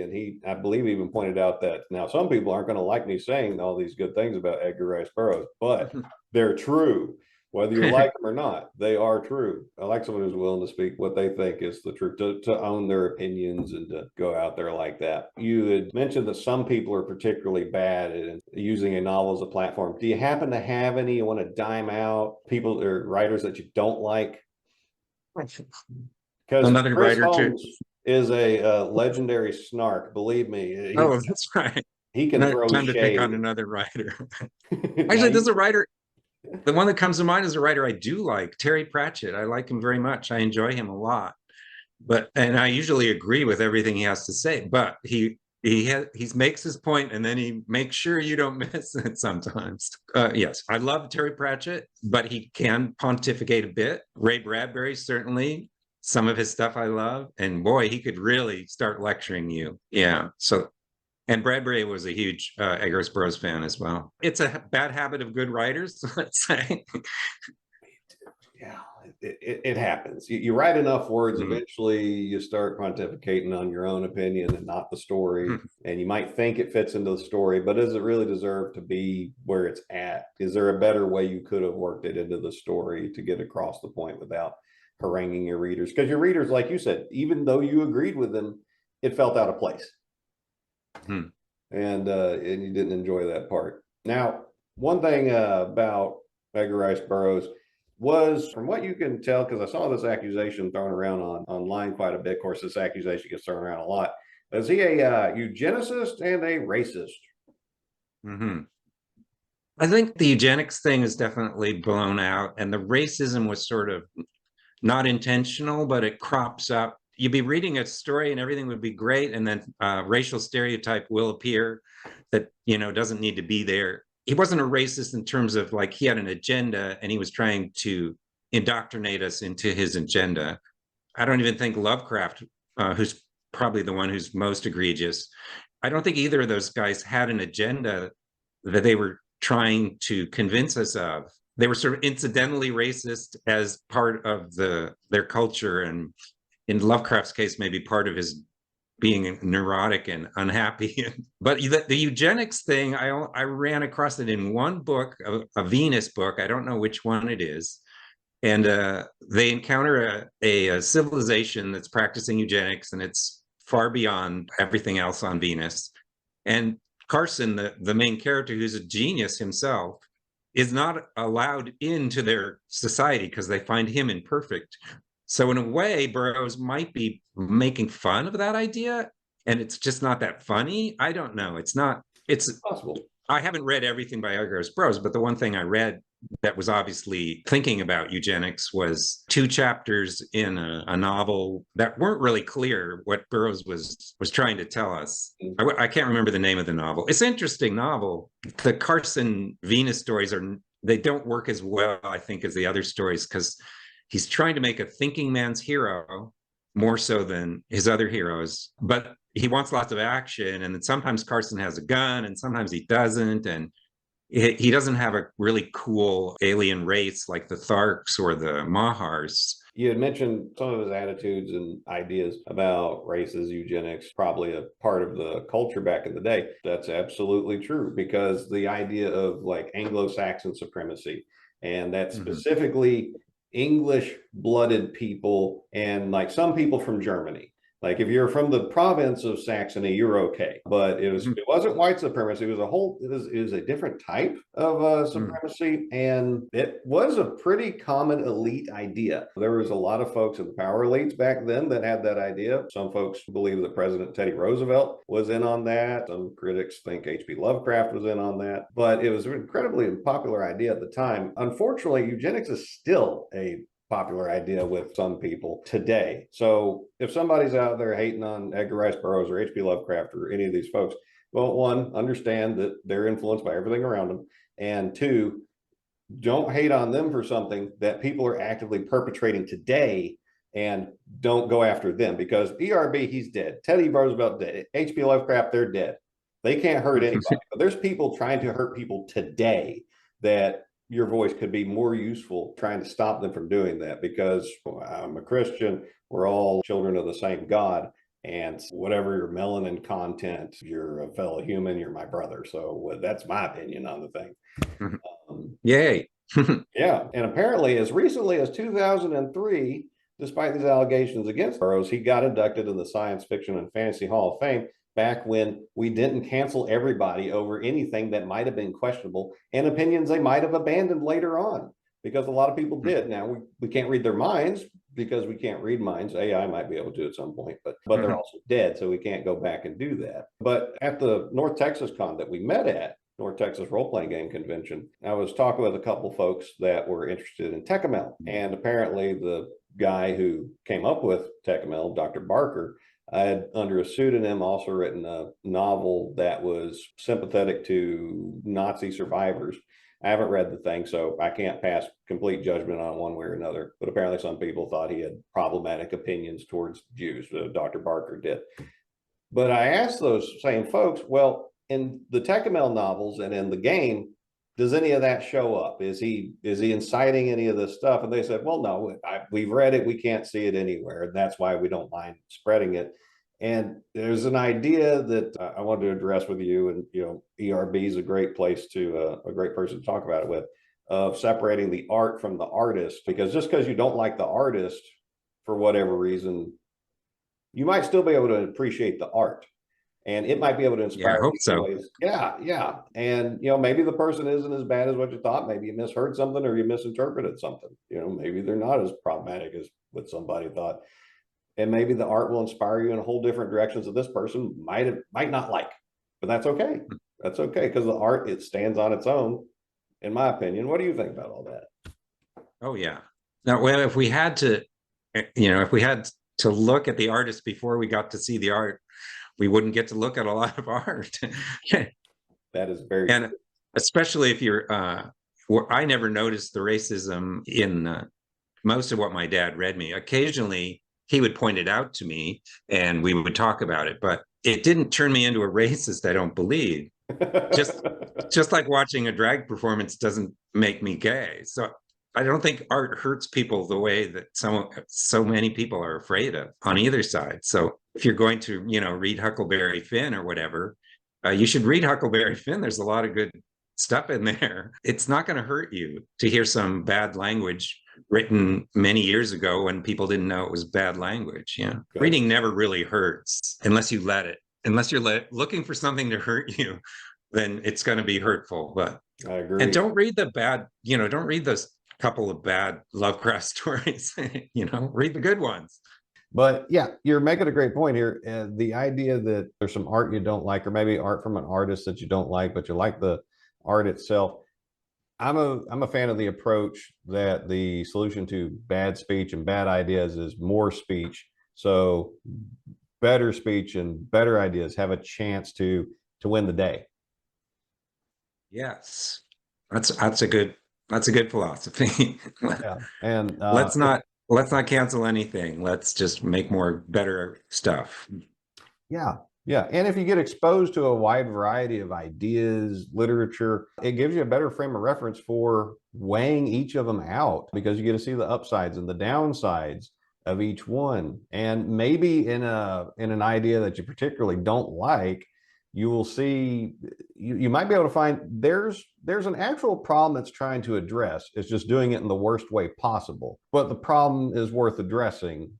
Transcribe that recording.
And he, I believe, even pointed out that now some people aren't going to like me saying all these good things about Edgar Rice Burroughs, but they're true. Whether you like them or not, they are true. I like someone who's willing to speak what they think is the truth, to own their opinions and to go out there like that. You had mentioned that some people are particularly bad at using a novel as a platform. Do you happen to have any you want to dime out, people or writers that you don't like? Because Another Chris writer too. Holmes is a legendary snark. Believe me, Oh, that's right. he can No throw time to pick on shade. another writer. Now Actually, there's a writer. The one that comes to mind is a writer I do like, Terry Pratchett. I like him very much. I enjoy him a lot. And I usually agree with everything he has to say. But he makes his point, and then he makes sure you don't miss it sometimes. Yes, I love Terry Pratchett, but he can pontificate a bit. Ray Bradbury, certainly. Some of his stuff I love, and boy, he could really start lecturing you. Yeah. So, and Bradbury was a huge Edgar Rice Burroughs fan as well. It's a bad habit of good writers, let's say. Yeah, it happens. You write enough words, eventually you start pontificating on your own opinion and not the story. And you might think it fits into the story, but does it really deserve to be where it's at? Is there a better way you could have worked it into the story to get across the point without haranguing your readers? Because your readers, like you said, even though you agreed with them, it felt out of place. And you didn't enjoy that part. Now, one thing about Edgar Rice Burroughs was, from what you can tell, because I saw this accusation thrown around online quite a bit. Of course, this accusation gets thrown around a lot. Is he a eugenicist and a racist? I think the eugenics thing is definitely blown out, and the racism was sort of not intentional, but it crops up. You'd be reading a story and everything would be great, and then racial stereotype will appear that doesn't need to be there. He wasn't a racist in terms of like he had an agenda and he was trying to indoctrinate us into his agenda. I don't even think Lovecraft, who's probably the one who's most egregious, I don't think either of those guys had an agenda that they were trying to convince us of. They were sort of incidentally racist as part of their culture, and in Lovecraft's case, maybe part of his being neurotic and unhappy. But the eugenics thing, I ran across it in one book, a Venus book. I don't know which one it is. And they encounter a civilization that's practicing eugenics, and it's far beyond everything else on Venus. And Carson, the main character, who's a genius himself, is not allowed into their society because they find him imperfect. So in a way, Burroughs might be making fun of that idea, and it's just not that funny. I don't know. It's possible. I haven't read everything by Edgar Rice Burroughs, but the one thing I read that was obviously thinking about eugenics was 2 chapters in a novel that weren't really clear what Burroughs was trying to tell us. I can't remember the name of the novel. It's an interesting novel. The Carson Venus stories they don't work as well, I think, as the other stories, because he's trying to make a thinking man's hero more so than his other heroes, but he wants lots of action. And then sometimes Carson has a gun and sometimes he doesn't. And he doesn't have a really cool alien race like the Tharks or the Mahars. You had mentioned some of his attitudes and ideas about races, eugenics, probably a part of the culture back in the day. That's absolutely true, because the idea of like Anglo-Saxon supremacy, and that specifically English-blooded people and like some people from Germany. Like if you're from the province of Saxony, you're okay. But it wasn't white supremacy. It was a different type of supremacy. And it was a pretty common elite idea. There was a lot of folks in the power elites back then that had that idea. Some folks believe that President Teddy Roosevelt was in on that. Some critics think H.P. Lovecraft was in on that. But it was an incredibly popular idea at the time. Unfortunately, eugenics is still a popular idea with some people today. So if somebody's out there hating on Edgar Rice Burroughs or H.P. Lovecraft or any of these folks, well, one, understand that they're influenced by everything around them. And 2, don't hate on them for something that people are actively perpetrating today, and don't go after them, because ERB, he's dead. Teddy Roosevelt dead. H.P. Lovecraft, they're dead. They can't hurt anybody. But there's people trying to hurt people today that your voice could be more useful trying to stop them from doing that, because I'm a Christian. We're all children of the same God. And whatever your melanin content, you're a fellow human, you're my brother. So that's my opinion on the thing. Yay. Yeah. And apparently, as recently as 2003, despite these allegations against Burroughs, he got inducted in the Science Fiction and Fantasy Hall of Fame back when we didn't cancel everybody over anything that might have been questionable and opinions they might have abandoned later on, because a lot of people did. Now, we can't read their minds because we can't read minds. AI might be able to at some point, but they're also dead, so we can't go back and do that. But at the North Texas Con that we met at, North Texas Role-Playing Game Convention, I was talking with a couple folks that were interested in TechML, and apparently the guy who came up with TechML, Dr. Barker, I had, under a pseudonym, also written a novel that was sympathetic to Nazi survivors. I haven't read the thing, so I can't pass complete judgment on one way or another. But apparently some people thought he had problematic opinions towards Jews. Dr. Barker did. But I asked those same folks, well, in the TechML novels and in the game, does any of that show up? Is he inciting any of this stuff? And they said, well, no, we've read it. We can't see it anywhere. And that's why we don't mind spreading it. And there's an idea that I wanted to address with you, and ERB is a great place to a great person to talk about it with, of separating the art from the artist. Because just because you don't like the artist for whatever reason, you might still be able to appreciate the art, and it might be able to inspire. Yeah, I hope so. Ways. Yeah. And maybe the person isn't as bad as what you thought. Maybe you misheard something or you misinterpreted something. Maybe they're not as problematic as what somebody thought. And maybe the art will inspire you in a whole different directions that this person might not like. But that's okay. That's okay, because the art, it stands on its own, in my opinion. What do you think about all that? Oh yeah. Now, well, if we had to look at the artist before we got to see the art, we wouldn't get to look at a lot of art. That is very and true. Especially if you're I never noticed the racism in most of what my dad read me. Occasionally he would point it out to me and we would talk about it, but it didn't turn me into a racist, I don't believe. just like watching a drag performance doesn't make me gay. So I don't think art hurts people the way that so many people are afraid of on either side. So if you're going to, read Huckleberry Finn or whatever, you should read Huckleberry Finn. There's a lot of good stuff in there. It's not going to hurt you to hear some bad language written many years ago when people didn't know it was bad language. Yeah, reading never really hurts unless you let it. Unless you're looking for something to hurt you, then it's going to be hurtful. But I agree. And don't read the bad. Don't read those couple of bad Lovecraft stories. Read the good ones. But yeah, you're making a great point here. The idea that there's some art you don't like, or maybe art from an artist that you don't like, but you like the art itself. I'm a fan of the approach that the solution to bad speech and bad ideas is more speech. So better speech and better ideas have a chance to win the day. Yes, that's a good philosophy. Yeah. And let's not cancel anything. Let's just make more better stuff. Yeah. And if you get exposed to a wide variety of ideas, literature, it gives you a better frame of reference for weighing each of them out, because you get to see the upsides and the downsides of each one. And maybe in an idea that you particularly don't like, you will see, you might be able to find there's an actual problem it's trying to address. It's just doing it in the worst way possible. But the problem is worth addressing.